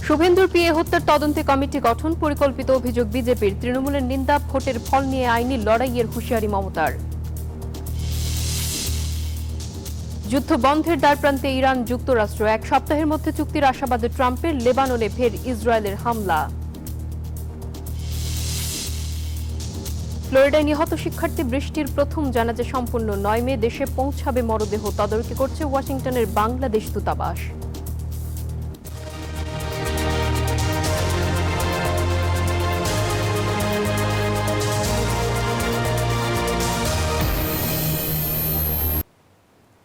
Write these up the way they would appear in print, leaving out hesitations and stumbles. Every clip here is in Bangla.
শুভেন্দুর পিএ হত্যার তদন্তে কমিটি গঠন, পরিকল্পিত অভিযোগ বিজেপির, তৃণমূলের নিন্দা, ভোটের ফল নিয়ে আইনি লড়াইয়ের হুঁশিয়ারি মমতার। যুদ্ধ বন্ধের দ্বারপ্রান্তে ইরান যুক্তরাষ্ট্র, এক সপ্তাহের মধ্যে চুক্তির আশাবাদে ট্রাম্পের, লেবাননে ফের ইসরায়েলের হামলা। ফ্লোরিডায় নিহত শিক্ষার্থী বৃষ্টির প্রথম জানাজা সম্পন্ন, 9 মে দেশে পৌঁছাবে মরদেহ, তদারকি করছে ওয়াশিংটনের বাংলাদেশ দূতাবাস।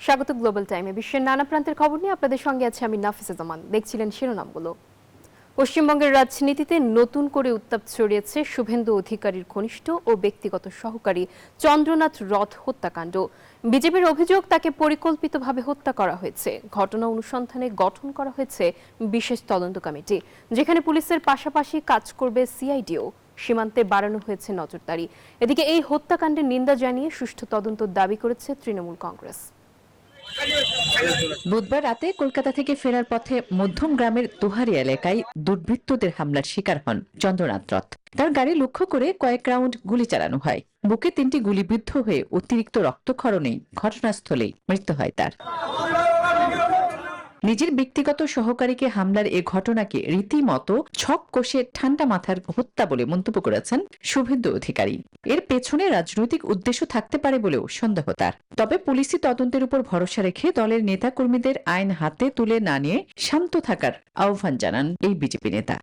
স্বাগত গ্লোবাল টাইমে। বিশ্বের নানা প্রান্তের খবর নিয়ে আপনাদের সঙ্গে আছে আমি নাফিসা জামান। দেখছিলেন শিরোনামগুলো। পশ্চিমবঙ্গের রাজনীতিতে নতুন করে উত্তাপ ছড়িয়েছে শুভেন্দু অধিকারীর ঘনিষ্ঠ ও ব্যক্তিগত সহকারী চন্দ্রনাথ রথ হত্যাকাণ্ড। বিজেপির অভিযোগ, তাকে পরিকল্পিতভাবে হত্যা করা হয়েছে। ঘটনা অনুসন্ধানে গঠন করা হয়েছে বিশেষ তদন্ত কমিটি, যেখানে পুলিশের পাশাপাশি কাজ করবে সিআইডিও। সীমান্তে বাড়ানো হয়েছে নজরদারি। এদিকে এই হত্যাকাণ্ডের নিন্দা জানিয়ে সুষ্ঠু তদন্ত দাবি করেছে তৃণমূল কংগ্রেস। বুধবার রাতে কলকাতা থেকে ফেরার পথে মধ্যম গ্রামের দোহারি এলাকায় দুর্বৃত্তদের হামলার শিকার হন চন্দ্রনাথ রথ। তার গাড়ি লক্ষ্য করে কয়েক রাউন্ড গুলি চালানো হয়। বুকে 3টি গুলিবিদ্ধ হয়ে অতিরিক্ত রক্তক্ষরণেই ঘটনাস্থলেই মৃত্যু হয় তার। নিজের ব্যক্তিগত সহকারীকে হামলার এ ঘটনাকে রীতিমতো ছক কষে ঠান্ডা মাথার হত্যা বলে মন্তব্য করেছেন শুভেন্দু অধিকারী। এর পেছনে রাজনৈতিক উদ্দেশ্য থাকতে পারে বলেও সন্দেহ তার। তবে পুলিশি তদন্তের উপর ভরসা রেখে দলের নেতাকর্মীদের আইন হাতে তুলে না নিয়ে শান্ত থাকার আহ্বান জানান এই বিজেপি নেতা।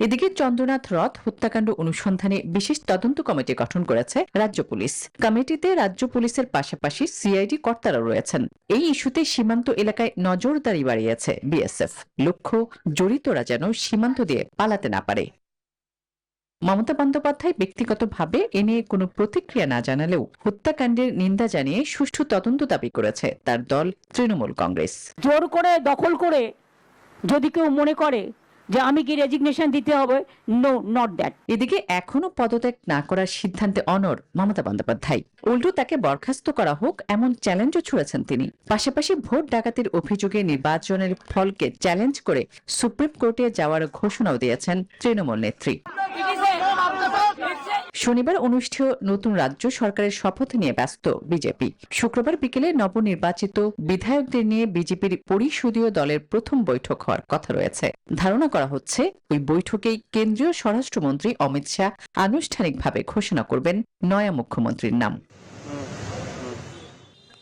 এদিকে চন্দ্রনাথ রথ হত্যাকাণ্ড অনুসন্ধানে বিশেষ তদন্ত কমিটি গঠন করেছে রাজ্য পুলিশ। কমিটিতে রাজ্য পুলিশের পাশাপাশি সিআইডি কর্তারা রয়েছেন। এই ইস্যুতে সীমান্ত এলাকায় নজরদারি বাড়িয়েছে বিএসএফ। লক্ষ্য, জড়িতরা যেন সীমান্ত দিয়ে পালাতে না পারে। মমতা বন্দ্যোপাধ্যায় ব্যক্তিগতভাবে এ নিয়ে কোনো প্রতিক্রিয়া না জানালেও হত্যাকাণ্ডের নিন্দা জানিয়ে সুষ্ঠু তদন্ত দাবি করেছে তার দল তৃণমূল কংগ্রেস। জোর করে দখল করে যদি কেউ মনে করে যে আমি কি রেজিগনেশন দিতে হবে, নো, নট দ্যাট। এদিকে এখনো পদত্যাগ না করার সিদ্ধান্তে অনড় মমতা বন্দ্যোপাধ্যায়। উল্টো তাকে বরখাস্ত করা হোক এমন চ্যালেঞ্জও ছুড়েছেন তিনি। পাশাপাশি ভোট ডাকাতির অভিযোগে নির্বাচনের ফলকে চ্যালেঞ্জ করে সুপ্রিম কোর্টে যাওয়ার ঘোষণাও দিয়েছেন তৃণমূল নেত্রী। শনিবার অনুষ্ঠেয় নতুন রাজ্য সরকারের শপথ নিয়ে ব্যস্ত বিজেপি। শুক্রবার বিকেলে নবনির্বাচিত বিধায়কদের নিয়ে বিজেপির পরিষদীয় দলের প্রথম বৈঠক হওয়ার কথা রয়েছে। ধারণা করা হচ্ছে ওই বৈঠকেই কেন্দ্রীয় স্বরাষ্ট্রমন্ত্রী অমিত শাহ আনুষ্ঠানিকভাবে ঘোষণা করবেন নয়া মুখ্যমন্ত্রীর নাম।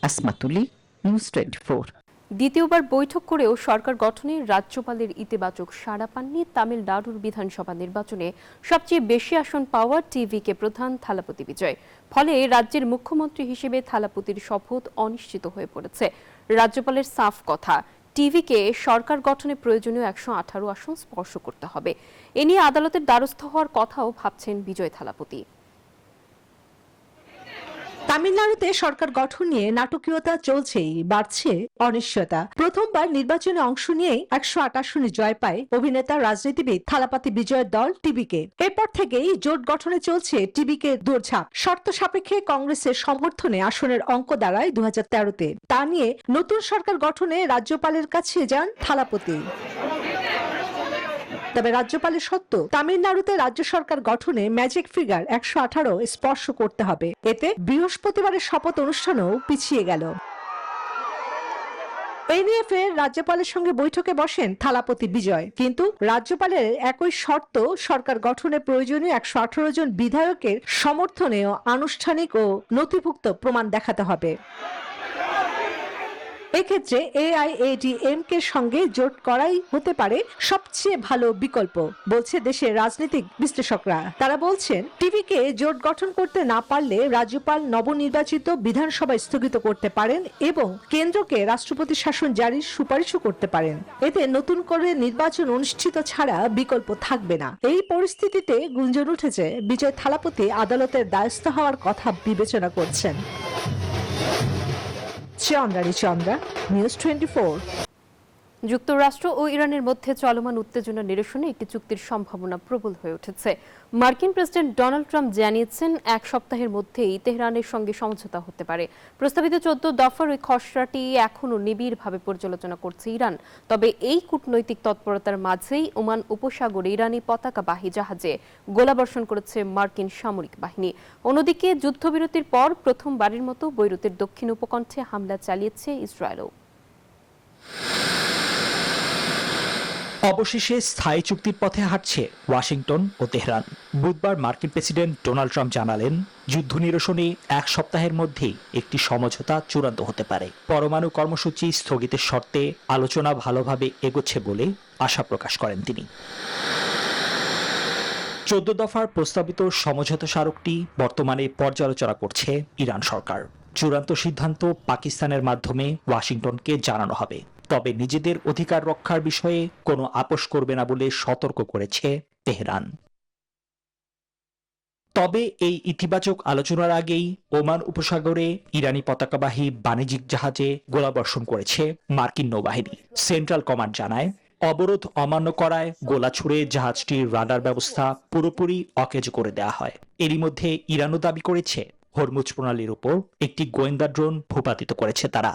আসমাতুলি, নিউজ 24। দ্বিতীয়বার বৈঠক করেও সরকার গঠনে রাজ্যপালের ইতিবাচক সাড়া পাননি তামিলনাড়ুর বিধানসভা নির্বাচনে সবচেয়ে বেশি আসন পাওয়া টিভিকে প্রধান থালাপতি বিজয়। ফলে রাজ্যের মুখ্যমন্ত্রী হিসেবে থালাপতির শপথ অনিশ্চিত হয়ে পড়েছে। রাজ্যপালের সাফ কথা, টিভিকে সরকার গঠনে প্রয়োজনীয় 118 আসন স্পর্শ করতে হবে। এ নিয়ে আদালতের দ্বারস্থ হওয়ার কথাও ভাবছেন বিজয় থালাপতি। তামিলনাড়ুতে সরকার গঠন নিয়ে নাটকীয়তা চলছেই, বাড়ছে অনিশ্চয়তা। প্রথমবার নির্বাচনে অংশ নিয়েই 108 আসনে জয় পায় অভিনেতা রাজনীতিবিদ থালাপতি বিজয়ের দল টিভিকে। এরপর থেকেই জোট গঠনে চলছে টিভিকে দৌড়ঝাঁপ। শর্ত সাপেক্ষে কংগ্রেসের সমর্থনে আসনের অঙ্ক দাঁড়ায় 2013-তে। তা নিয়ে নতুন সরকার গঠনে রাজ্যপালের কাছে যান থালাপতি। তবে রাজ্যপালের সত্য, তামিলনাড়ুতে রাজ্য সরকার গঠনে ম্যাজিক ফিগার 118 স্পর্শ করতে হবে। এতে বৃহস্পতিবারের শপথ অনুষ্ঠানও পিছিয়ে গেল। এই নিয়ে ফের রাজ্যপালের সঙ্গে বৈঠকে বসেন থালাপতি বিজয়। কিন্তু রাজ্যপালের একই শর্ত, সরকার গঠনে প্রয়োজনীয় 118 জন বিধায়কের সমর্থনেও আনুষ্ঠানিক ও নথিভুক্ত প্রমাণ দেখাতে হবে। এক্ষেত্রে এআইএডিএমকে সঙ্গে জোট করাই হতে পারে সবচেয়ে ভালো বিকল্প, বলছে দেশের রাজনৈতিক বিশ্লেষকরা। তারা বলছেন, টিভিকে জোট গঠন করতে না পারলে রাজ্যপাল নবনির্বাচিত বিধানসভা স্থগিত করতে পারেন এবং কেন্দ্রকে রাষ্ট্রপতি শাসন জারির সুপারিশও করতে পারেন। এতে নতুন করে নির্বাচন অনুষ্ঠিত ছাড়া বিকল্প থাকবে না। এই পরিস্থিতিতে গুঞ্জন উঠেছে বিজয় থালাপতি আদালতের দ্বারস্থ হওয়ার কথা বিবেচনা করছেন। চন্দ্রা, নিউজ 24। যুক্তরাষ্ট্র ও ইরানের মধ্যে চলমান উত্তেজনা নিরসনে একটি চুক্তির সম্ভাবনা প্রবল হয়ে উঠেছে। মার্কিন প্রেসিডেন্ট ডোনাল্ড ট্রাম্প জানিয়েছেন, এক সপ্তাহের মধ্যেই তেহরানের সঙ্গে সমঝোতা হতে পারে। প্রস্তাবিত 14 দফার ওই খসড়াটি এখনও নিবিড়ভাবে পর্যালোচনা করছে ইরান। তবে এই কূটনৈতিক তৎপরতার মাঝেই ওমান উপসাগরে ইরানি পতাকাবাহী জাহাজে গোলাবর্ষণ করেছে মার্কিন সামরিক বাহিনী। অন্যদিকে যুদ্ধবিরতির পর প্রথমবারের মতো বৈরুতের দক্ষিণ উপকণ্ঠে হামলা চালিয়েছে ইসরায়েলও। অবশেষে স্থায়ী চুক্তির পথে হাঁটছে ওয়াশিংটন ও তেহরান। বুধবার মার্কিন প্রেসিডেন্ট ডোনাল্ড ট্রাম্প জানালেন, যুদ্ধ নিরসনে এক সপ্তাহের মধ্যেই একটি সমঝোতা চূড়ান্ত হতে পারে। পরমাণু কর্মসূচি স্থগিতের শর্তে আলোচনা ভালোভাবে এগোচ্ছে বলে আশা প্রকাশ করেন তিনি। 14 দফার প্রস্তাবিত সমঝোতা স্মারকটি বর্তমানে পর্যালোচনা করছে ইরান সরকার। চূড়ান্ত সিদ্ধান্ত পাকিস্তানের মাধ্যমে ওয়াশিংটনকে জানানো হবে। তবে নিজেদের অধিকার রক্ষার বিষয়ে কোনো আপোষ করবে না বলে সতর্ক করেছে তেহরান। তবে এই ইতিবাচক আলোচনার আগেই ওমান উপসাগরে ইরানি পতাকাবাহী বাণিজ্যিক জাহাজে গোলাবর্ষণ করেছে মার্কিন নৌবাহিনী। সেন্ট্রাল কমান্ড জানায়, অবরোধ অমান্য করায় গোলা ছুড়ে জাহাজটির রাডার ব্যবস্থা পুরোপুরি অকেজ করে দেওয়া হয়। এরই মধ্যে ইরানও দাবি করেছে, হরমুজ প্রণালীর উপর একটি গোয়েন্দা ড্রোন ভূপাতিত করেছে তারা।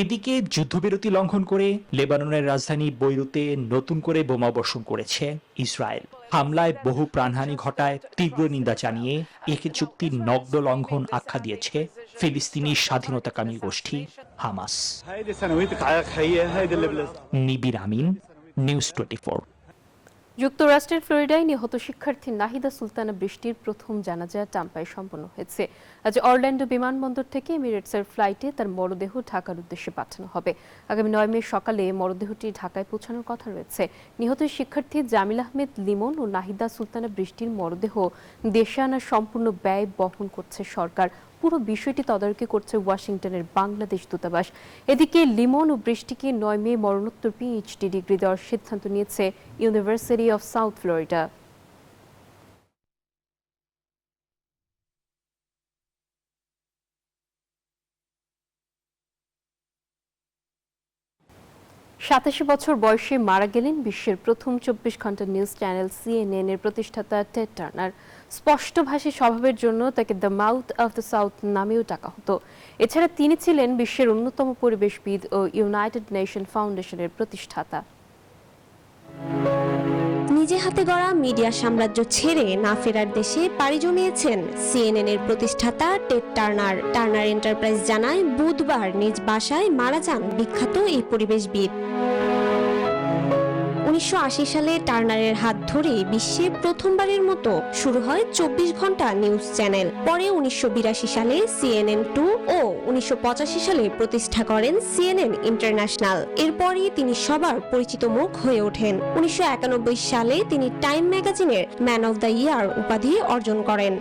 এদিকে যুদ্ধবিরতি লঙ্ঘন করে লেবাননের রাজধানী বৈরুতে নতুন করে বোমাবর্ষণ করেছে ইসরায়েল। হামলায় বহু প্রাণহানি ঘটায় তীব্র নিন্দা জানিয়ে একে চুক্তির নগ্ন লঙ্ঘন আখ্যা দিয়েছে ফিলিস্তিনি স্বাধীনতাকামী গোষ্ঠী হামাস। নিবির আমিন, নিউজ 24। যুক্তরাষ্ট্রের ফ্লোরিডায় নিহত শিক্ষার্থী নাহিদা সুলতানা বৃষ্টির প্রথম জানাজা টাম্পায় সম্পন্ন হয়েছে। আজ অরল্যান্ডো বিমানবন্দর থেকে এমিরেটসের ফ্লাইটে তার মরদেহ ঢাকার উদ্দেশ্যে পাঠানো হবে। আগামী 9 মে সকালে মরদেহটি ঢাকায় পৌঁছানোর কথা রয়েছে। নিহত শিক্ষার্থী জামিল আহমেদ লিমন ও নাহিদা সুলতানা বৃষ্টির মরদেহ দেশে আনার সম্পূর্ণ ব্যয় বহন করছে সরকার। পুরো বিষয়টি তদারকি করছে ওয়াশিংটনের বাংলাদেশ দূতাবাস। এদিকে লিমন ও বৃষ্টিকে 9 মে মরণোত্তর পিএইচডি ডিগ্রি দেওয়ার সিদ্ধান্ত নিয়েছে ইউনিভার্সিটি অফ সাউথ ফ্লোরিডা। সাতাশি বছর বয়সে মারা গেলেন বিশ্বের প্রথম 24 ঘন্টা নিউজ চ্যানেল CNN এর প্রতিষ্ঠাতা টেড টার্নার। স্পষ্টভাষী স্বভাবের জন্য তাকে the mouth of the south নামেও ডাকা হতো। এছাড়া তিনি ছিলেন বিশ্বের অন্যতম পরিবেশবিদ ও ইউনাইটেড নেশন ফাউন্ডেশনের প্রতিষ্ঠাতা। নিজে হাতে গড়া মিডিয়া সাম্রাজ্য ছেড়ে না ফেরার দেশে পাড়ি জমিয়েছেন CNN এর প্রতিষ্ঠাতা টেড টার্নার। টার্নার এন্টারপ্রাইজ জানায়, বুধবার নিজ বাসায় মারা যান বিখ্যাত এই পরিবেশবিদ। 1980 সালে টার্নারের হাত ধরে বিশ্বে প্রথমবারের মতো শুরু হয় 24 ঘন্টা নিউজ চ্যানেল। পরে 1982 সালে CNN2 ও 1985 সালে প্রতিষ্ঠা করেন CNN ইন্টারন্যাশনাল। এরপরই তিনি সবার পরিচিত মুখ হয়ে ওঠেন। 1991 সালে তিনি টাইম ম্যাগাজিনের ম্যান অফ দ্য ইয়ার উপাধি অর্জন করেন।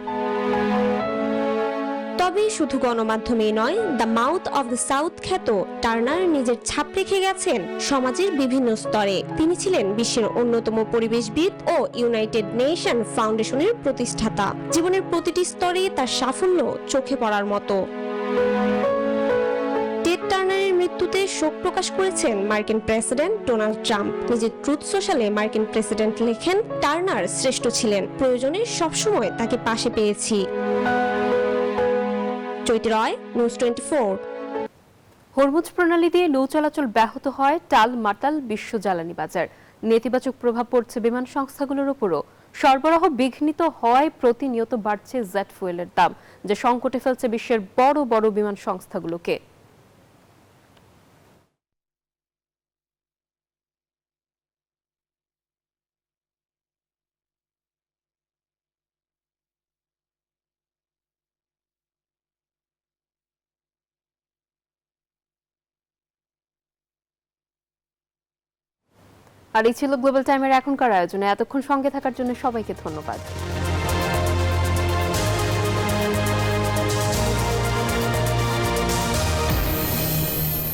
তবে শুধু গণমাধ্যমেই নয়, the mouth of the south খ্যাত টার্নার নিজের ছাপ রেখে গেছেন সমাজের বিভিন্ন স্তরে। তিনি ছিলেন বিশ্বের অন্যতম পরিবেশবিদ ও ইউনাইটেড নেশন ফাউন্ডেশনের প্রতিষ্ঠাতা। জীবনের প্রতিটি স্তরে তার সাফল্য চোখে পড়ার মতো। টেড টার্নারের মৃত্যুতে শোক প্রকাশ করেছেন মার্কিন প্রেসিডেন্ট ডোনাল্ড ট্রাম্প। নিজের ট্রুথ সোশ্যালে মার্কিন প্রেসিডেন্ট লেখেন, টার্নার শ্রেষ্ঠ ছিলেন, প্রয়োজনে সবসময় তাকে পাশে পেয়েছি। চৈতি রয়, নিউজ 24। হরমুজ প্রণালী দিয়ে নৌ চলাচল ব্যাহত হয় টাল মাটাল বিশ্ব জ্বালানি বাজার। নেতিবাচক প্রভাব পড়ছে বিমান সংস্থাগুলোর উপরও। সরবরাহ বিঘ্নিত হওয়ায় প্রতিনিয়ত বাড়ছে জেট ফুয়েলের দাম, যা সংকটে ফেলছে বিশ্বের বড় বড় বিমান সংস্থাগুলোকে। আর এই ছিল গ্লোবাল টাইমের এখনকার আয়োজনে। এতক্ষণ সঙ্গে থাকার জন্য সবাইকে ধন্যবাদ।